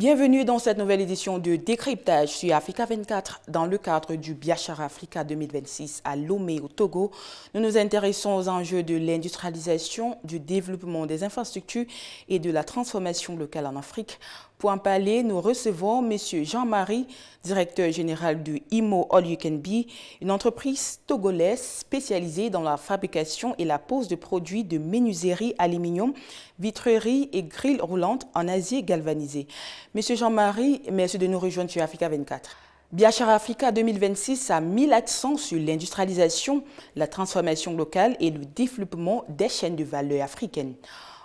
Bienvenue dans cette nouvelle édition de Décryptage sur Africa 24. Dans le cadre du Biachara Africa 2026 à Lomé au Togo, nous nous intéressons aux enjeux de l'industrialisation, du développement des infrastructures et de la transformation locale en Afrique. Pour en parler, nous recevons M. Jean-Marie, directeur général du IMO All You Can Be, une entreprise togolaise spécialisée dans la fabrication et la pose de produits de menuiserie aluminium, vitrerie et grilles roulantes en acier galvanisé. Monsieur Jean-Marie, merci de nous rejoindre sur Africa 24. Biachara Africa 2026 a mis l'accent sur l'industrialisation, la transformation locale et le développement des chaînes de valeur africaines.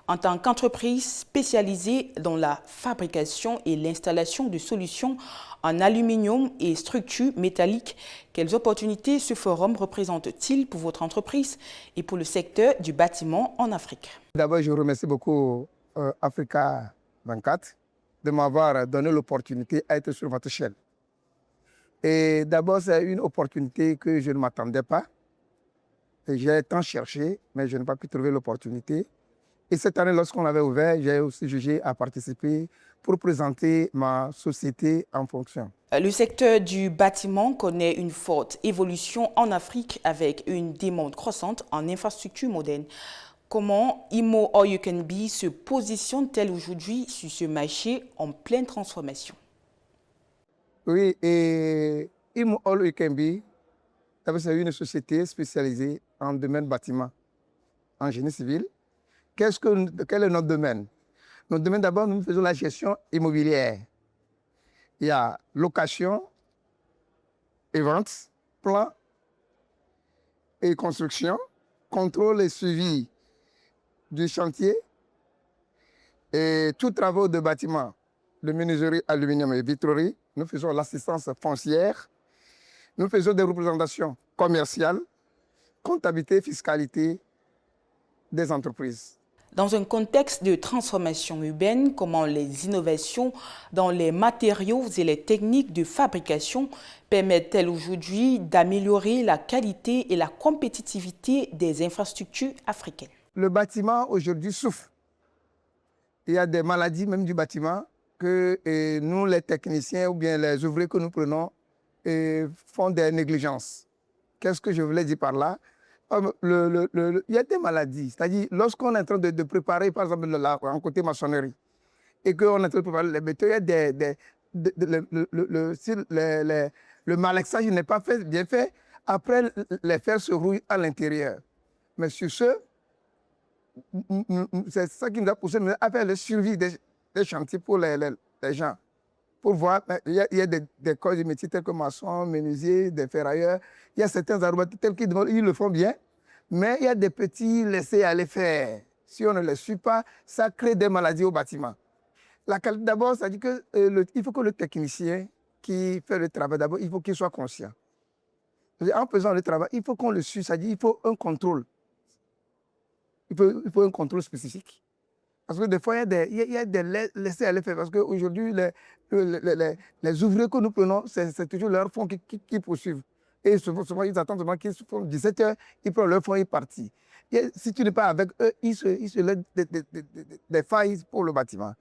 En tant qu'entreprise spécialisée dans la fabrication et l'installation de solutions en aluminium et structures métalliques, quelles opportunités ce forum représente-t-il pour votre entreprise et pour le secteur du bâtiment en Afrique? D'abord, je remercie beaucoup Africa 24 de m'avoir donné l'opportunité d'être sur votre chaîne. Et d'abord, c'est une opportunité que je ne m'attendais pas. J'ai tant cherché, mais je n'ai pas pu trouver l'opportunité. Et cette année, lorsqu'on l'avait ouvert, j'ai aussi jugé à participer pour présenter ma société en fonction. Le secteur du bâtiment connaît une forte évolution en Afrique avec une demande croissante en infrastructures modernes. Comment IMO All You Can Be se positionne-t-elle aujourd'hui sur ce marché en pleine transformation? Oui, et IMO All You Can Be, c'est une société spécialisée en domaine bâtiment, en génie civil. Quel est notre domaine? Notre domaine, d'abord, nous faisons la gestion immobilière. Il y a location et vente, plan et construction, contrôle et suivi du chantier et tous travaux de bâtiment, de menuiserie, aluminium et vitrerie. Nous faisons l'assistance foncière. Nous faisons des représentations commerciales, comptabilité, fiscalité des entreprises. Dans un contexte de transformation urbaine, comment les innovations dans les matériaux et les techniques de fabrication permettent-elles aujourd'hui d'améliorer la qualité et la compétitivité des infrastructures africaines? Le bâtiment aujourd'hui souffre. Il y a des maladies même du bâtiment que nous, les techniciens ou bien les ouvriers que nous prenons, font des négligences. Qu'est-ce que je voulais dire par là? Il y a des maladies, c'est-à-dire lorsqu'on est en train de préparer, par exemple, en côté maçonnerie, et qu'on est en train de préparer les bétons, il y a si le malaxage n'est pas bien fait, après les fers se rouillent à l'intérieur. Mais sur ce, c'est ça qui nous a poussé à faire le suivi des chantiers pour les gens. Pour voir, il y a des corps de métier tels que maçons, menuisiers, des ferrailleurs. Il y a certains aromatiques tels qu'ils le font bien, mais il y a des petits laissés aller faire. Si on ne les suit pas, ça crée des maladies au bâtiment. La qualité, d'abord, ça dit que il faut que le technicien qui fait le travail, d'abord, il faut qu'il soit conscient. En faisant le travail, il faut qu'on le suive, ça dit il faut un contrôle. Il faut un contrôle spécifique. Parce que des fois, il y a des laissés aller faire. Parce qu'aujourd'hui, les ouvriers que nous prenons, c'est toujours leur fonds qui poursuivent. Et souvent, ils attendent seulement qu'ils font 17 heures, ils prennent leur fonds et ils partent. Si tu n'es pas avec eux, ils se laissent des failles pour le bâtiment.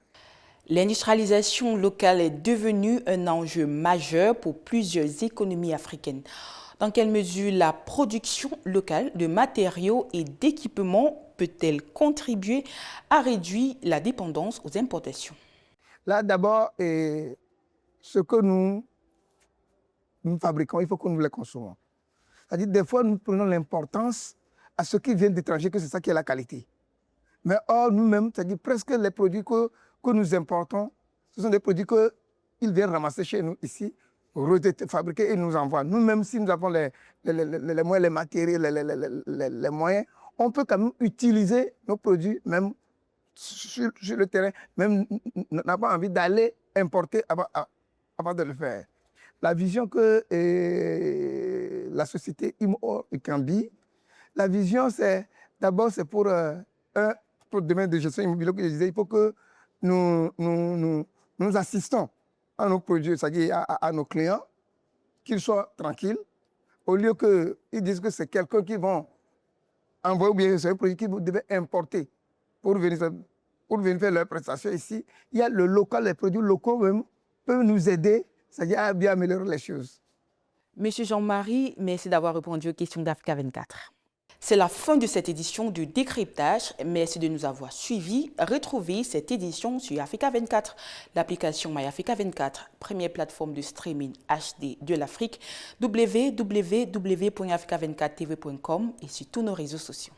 L'industrialisation locale est devenue un enjeu majeur pour plusieurs économies africaines. Dans quelle mesure la production locale de matériaux et d'équipements peut-elle contribuer à réduire la dépendance aux importations? Là, d'abord, ce que nous fabriquons, il faut que nous les consommons. C'est-à-dire, des fois, nous prenons l'importance à ce qui vient d'étrangers, que c'est ça qui est la qualité. Mais or, nous-mêmes, c'est-à-dire presque les produits que nous importons, ce sont des produits qu'ils viennent ramasser chez nous ici, fabriquer et nous envoient. Nous-mêmes, si nous avons les moyens, les matériels, les moyens, on peut quand même utiliser nos produits, même sur le terrain, même n'a pas envie d'aller importer avant de le faire. La vision que la société IMO All You Can Be, la vision, c'est d'abord pour le domaine de gestion immobilière que je disais, il faut que nous assistons à nos produits, c'est-à-dire à nos clients, qu'ils soient tranquilles, au lieu qu'ils disent que c'est quelqu'un qui va envoyer ou bien c'est un produit qu'ils devaient importer pour venir. pour venir faire leurs prestations ici. Il y a le local, les produits locaux même peuvent nous aider, c'est-à-dire à bien améliorer les choses. Monsieur Jean-Marie, merci d'avoir répondu aux questions d'Africa 24. C'est la fin de cette édition du décryptage. Merci de nous avoir suivis. Retrouvez cette édition sur Africa 24, l'application MyAfrica 24, première plateforme de streaming HD de l'Afrique, www.africa24tv.com et sur tous nos réseaux sociaux.